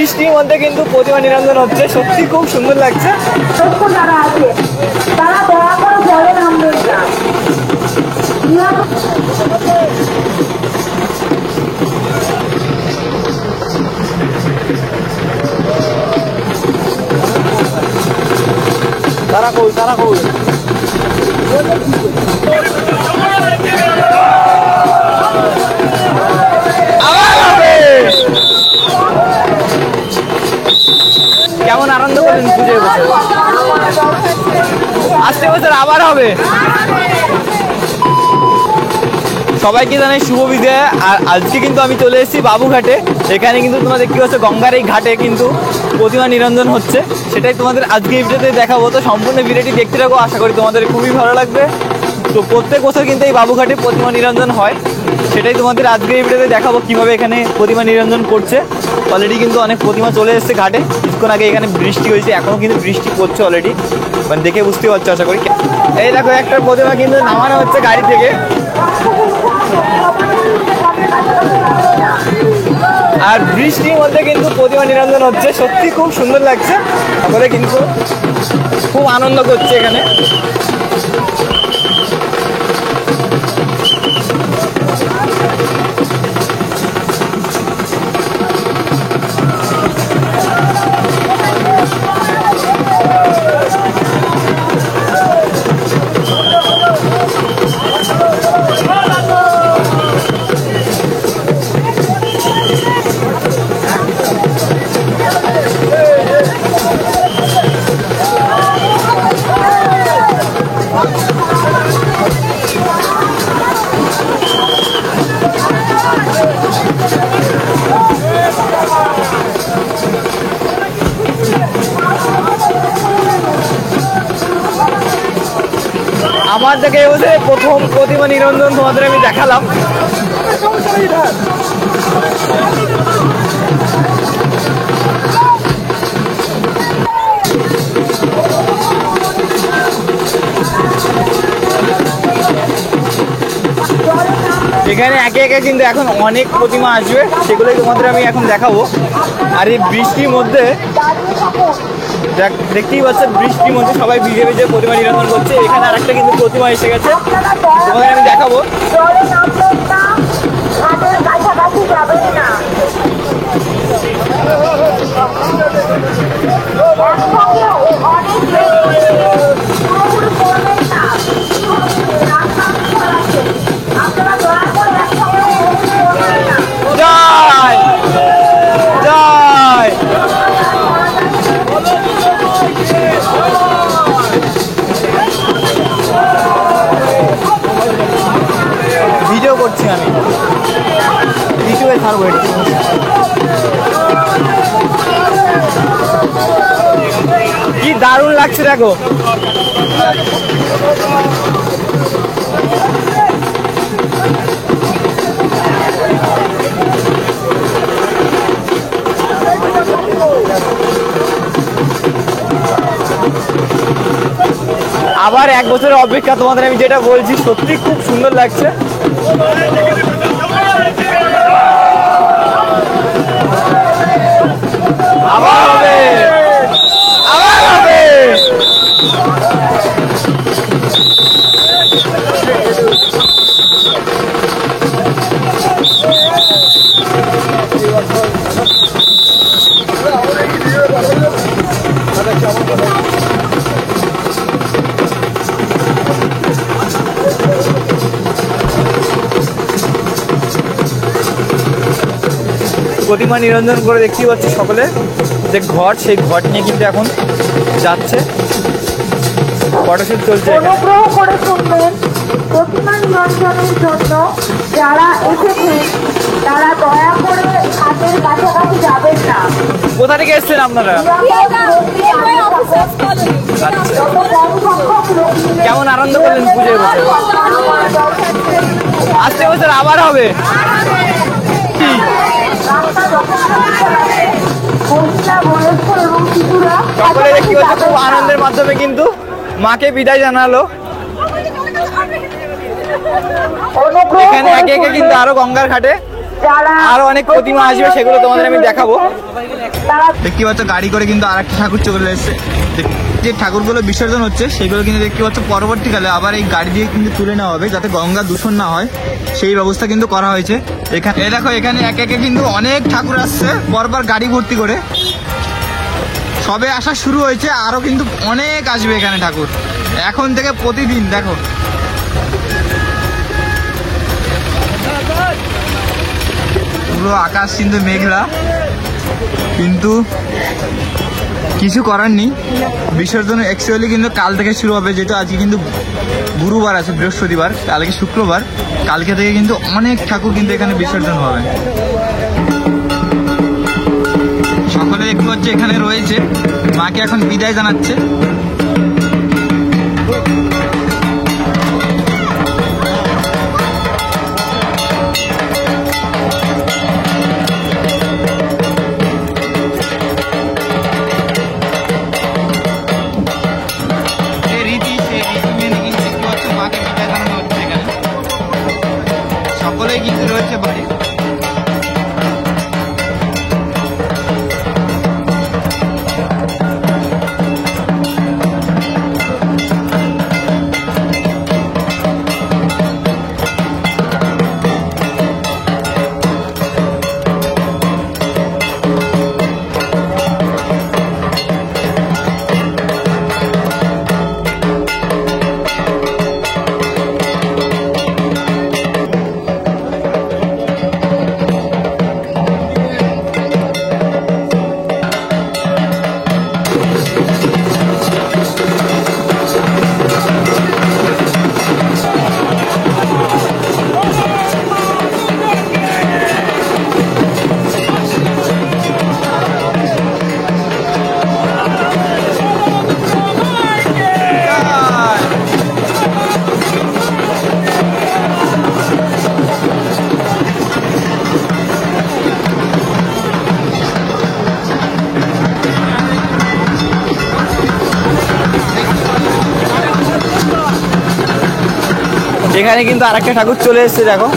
বৃষ্টির মধ্যে কিন্তু প্রতিমা নিরঞ্জন হচ্ছে, সত্যি খুব সুন্দর লাগছে। যারা আছে তারা দয়া করে জলে নামবেন না। তারা কই কেমন আনন্দ করলেন পুজোর বছর? আসতে বছর আবার হবে। সবাইকে জানাই শুভ বিদায়। আর আজকে কিন্তু আমি চলে এসেছি বাবুঘাটে। এখানে কিন্তু তোমরা দেখতে পাচ্ছ গঙ্গার এই ঘাটে কিন্তু প্রতিমা নিরঞ্জন হচ্ছে, সেটাই তোমাদের আজকে এই ভিডিওতে দেখাবো। তো সম্পূর্ণ ভিডিওটি দেখতে থাকো, আশা করি তোমাদের খুবই ভালো লাগবে। তো প্রত্যেক বছর কিন্তু এই বাবুঘাটে প্রতিমা নিরঞ্জন হয়, সেটাই তোমাদের আজকে এই ভিডিওতে দেখাবো কিভাবে এখানে প্রতিমা নিরঞ্জন করছে। অলরেডি কিন্তু অনেক প্রতিমা চলে এসেছে ঘাটে। কিছুক্ষণ আগে এখানে বৃষ্টি হয়েছে, এখনো কিন্তু বৃষ্টি পড়ছে অলরেডি, মানে দেখে বুঝতে পারছো আশা করি। এই দেখো একটা প্রতিমা কিন্তু নামানো হচ্ছে গাড়ি থেকে। আর বৃষ্টির মধ্যে কিন্তু প্রতিমা নিরঞ্জন হচ্ছে, সত্যি খুব সুন্দর লাগছে। তারপরে কিন্তু খুব আনন্দ করছে এখানে। আমার থেকে এবছর প্রথম প্রতিমা নিরঞ্জন তোমাদের আমি দেখালাম। এখানে একে একে কিন্তু এখন অনেক প্রতিমা আসবে, সেগুলোই তোমাদের আমি এখন দেখাবো। আর এই বৃষ্টির মধ্যে দেখতেই পাচ্ছ, বৃষ্টির মধ্যে সবাই ভিজে ভিজে প্রতিমা নিরঞ্জন করছে। এখানে আর একটা কিন্তু প্রতিমা এসে গেছে, তোমাদের আমি দেখাবো। ভিডিও করছি আমি, ইউটিউবে ছাড়বো। কি দারুণ লাগছে দেখো। আবার এক বছরের অপেক্ষা, তোমাদের আমি যেটা বলছি, সত্যি খুব সুন্দর লাগছে। আবার হবে, আবার হবে। প্রতিমা নিরঞ্জন করে দেখতেই পাচ্ছি সকলে যে ঘট, সেই ঘট নিয়ে কিন্তু এখন যাচ্ছে, ফটোশুট চলছে। অনুগ্রহ করে শুনবেন, প্রতিমা নিরঞ্জনের জন্য যারা এসেছেন তারা দয়া করে হাতের কাছাকাছি যাবেন না। কোথা থেকে এসছেন আপনারা? কেমন আনন্দ করলেন পুজোর বছর? আসতে বছর আবার হবে। সকলে দেখতে পাচ্ছি খুব আনন্দের মাধ্যমে কিন্তু মাকে বিদায় জানালো। এখানে একে একে কিন্তু আরো গঙ্গার ঘাটে যারা আরো অনেক প্রতিমা আসবে, সেগুলো তোমাদের আমি দেখাবো। তারা দেখতে পাচ্ছ গাড়ি করে কিন্তু আরেকটা ঠাকুর চলে এসেছে। যে ঠাকুরগুলো বিসর্জন হচ্ছে সেগুলো কিন্তু দেখতে পাচ্ছ পরবর্তীকালে আবার এই গাড়ি দিয়ে কিন্তু তুলে নেওয়া হবে, যাতে গঙ্গা দূষণ না হয়, সেই ব্যবস্থা কিন্তু করা হয়েছে। এখানে দেখো, এখানে একে একে কিন্তু অনেক ঠাকুর আসছে পরপর গাড়ি ভর্তি করে। সবে আসা শুরু হয়েছে, আরো কিন্তু অনেক আসবে এখানে ঠাকুর এখন থেকে প্রতিদিন। দেখো পুরো আকাশ কিন্তু মেঘলা, কিন্তু কিছু করার নেই। বিসর্জন অ্যাকচুয়ালি কিন্তু কাল থেকে শুরু হবে, যেহেতু আজকে কিন্তু গুরুবার আছে, বৃহস্পতিবার, কালকে শুক্রবার, কালকে থেকে কিন্তু অনেক ঠাকুর কিন্তু এখানে বিসর্জন হবে। সকলে দেখতে পাচ্ছে এখানে রয়েছে, মাকে এখন বিদায় জানাচ্ছে। সকলেই কিন্তু রয়েছে বাড়ি। এখানে কিন্তু আরেকটা ঠাকুর চলে এসেছে, দেখো।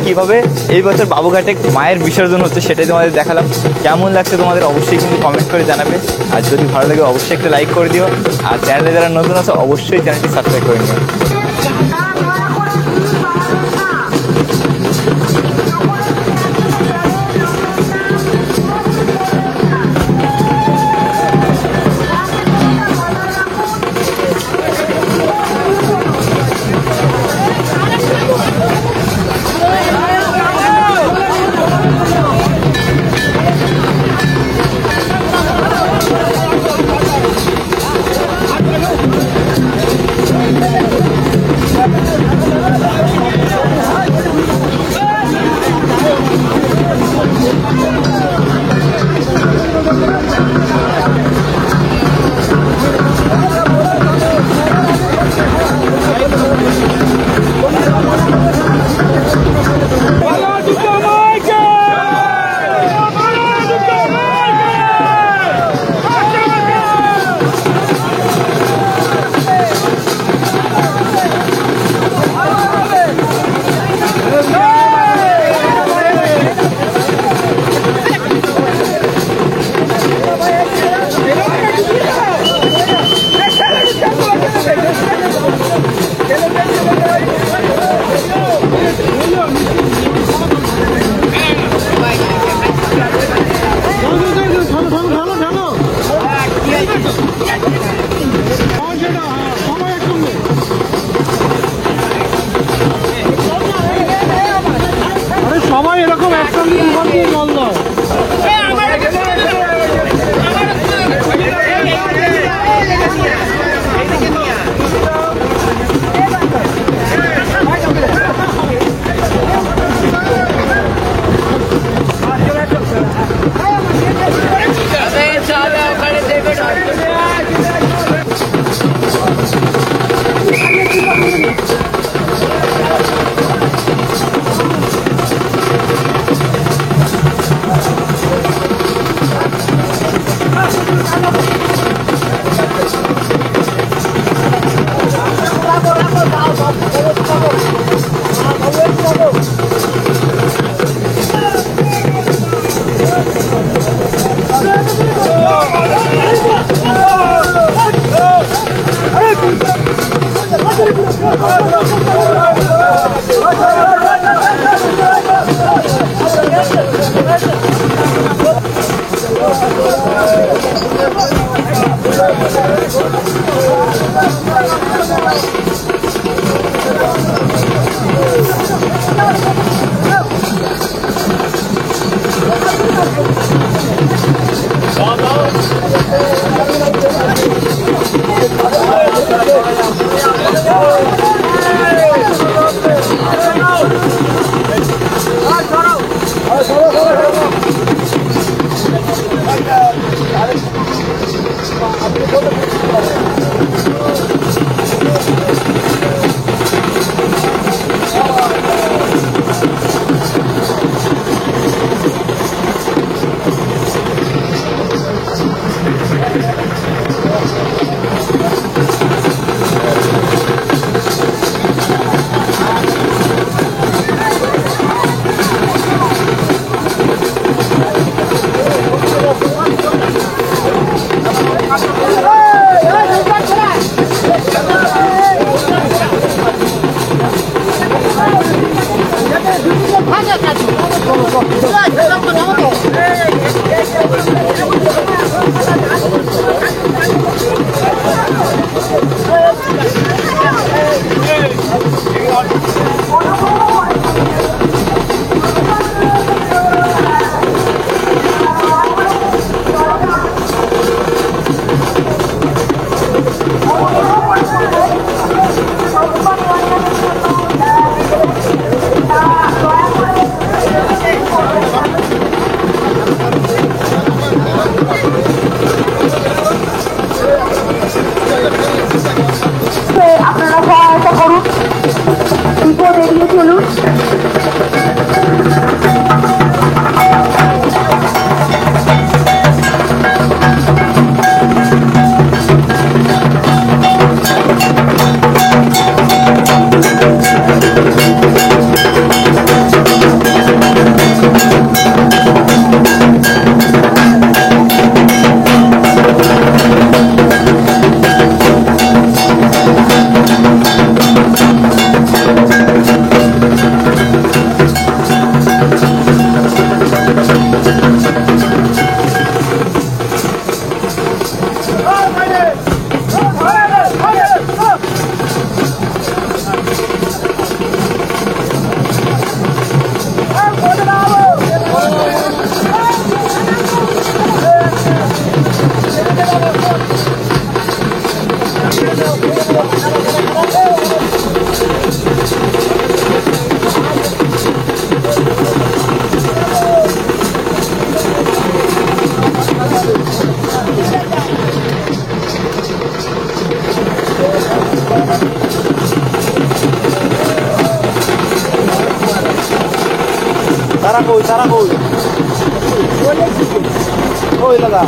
কিভাবে এই বছর বাবুঘাটে মায়ের বিসর্জন হচ্ছে সেটাই তোমাদের দেখালাম। কেমন লাগছে তোমাদের অবশ্যই কিন্তু কমেন্ট করে জানাবে, আর যদি ভালো লাগে অবশ্যই একটা লাইক করে দিও, আর চ্যানেলে যারা নতুন আছে অবশ্যই চ্যানেলটি সাবস্ক্রাইব করে নিও। আপনারা সহায়তা করুন, বিপদ এড়িয়ে চলুন। তারা কই ওই দাদা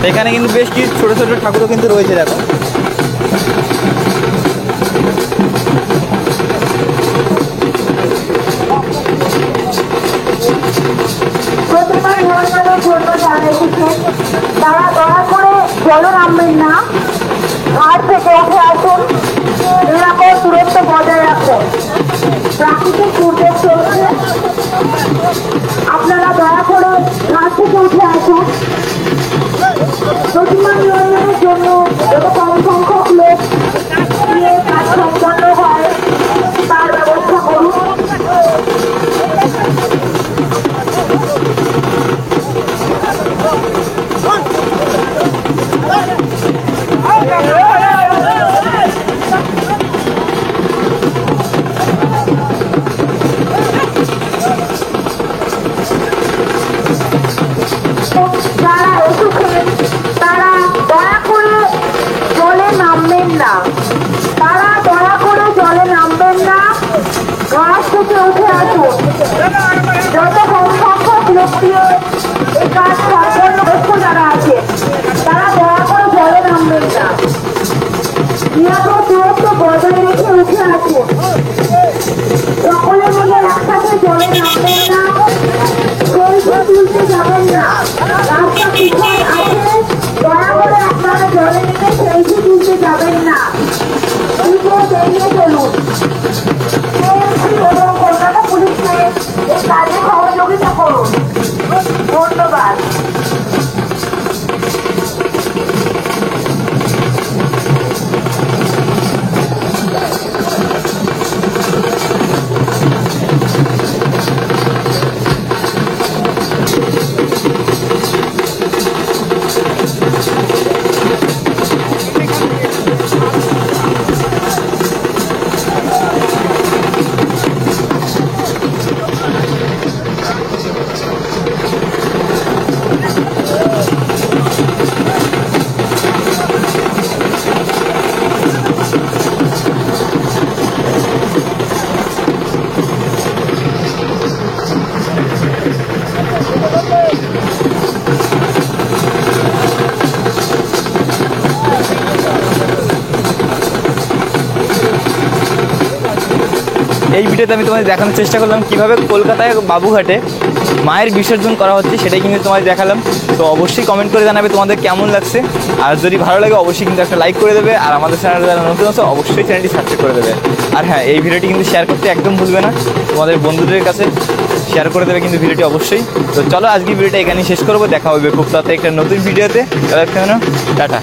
এখানে কিন্তু বেশ কিছু ছোট ছোট ঠাকুরও কিন্তু রয়েছে দেখো। প্রতিমা নিরঞ্জনের জন্য যারা এসেছেন তারা দয়া করে জলে নামবেন না, ঘাট থেকে উঠে আসুন, নিরাপদ দূরত্ব বজায় রাখুন। প্রাকৃতিক দুর্যোগ চলছে, আপনারা দয়া করে ঘাট থেকে উঠে আসুন। প্রতিমা নিরঞ্জনের জন্য যত কম সংখ্যক লোক নিয়ে কাজ সম্পন্ন হয় তার ব্যবস্থা করুন। যারা এসেছেন তারা দয়া করে জলে নামবেন না, তারা দয়া করে জলে নামবেন না, ঘাট থেকে উঠে আসুন। যত কম সংখ্যক লোক দিয়ে এই কাজ সম্পন্ন করছে যারা আছে তারা দয়া করে জলে নামবেন না, নিরাপদ দূরত্ব বজায় রেখে উঠে আসুন। সকলে মিলে একসাথে জলে নামবেন না, সেলফি তুলতে যাবেন না, রাস্তা পিছন আছে, দয়া করে আপনারা জলে নেমে সেলফি তুলতে যাবেন না, বিপদ এড়িয়ে চলুন। সেলফি এবং কলকাতা পুলিশকে এই কাজে সহযোগিতা করুন। ধন্যবাদ। এই ভিডিওতে আমি তোমাদের দেখানোর চেষ্টা করলাম কীভাবে কলকাতায় বাবুঘাটে মায়ের বিসর্জন করা হচ্ছে, সেটাই কিন্তু তোমাদের দেখালাম। তো অবশ্যই কমেন্ট করে জানাবে তোমাদের কেমন লাগছে, আর যদি ভালো লাগে অবশ্যই কিন্তু একটা লাইক করে দেবে, আর আমাদের চ্যানেলে যারা নতুন আছে অবশ্যই চ্যানেলটি সাবস্ক্রাইব করে দেবে। আর হ্যাঁ, এই ভিডিওটি কিন্তু শেয়ার করতে একদম ভুলবে না, তোমাদের বন্ধুদের কাছে শেয়ার করে দেবে কিন্তু ভিডিওটি অবশ্যই। তো চলো আজকে ভিডিওটা এখানেই শেষ করবো, দেখা হবে খুব তাড়াতাড়ি একটা নতুন ভিডিওতে। টাটা।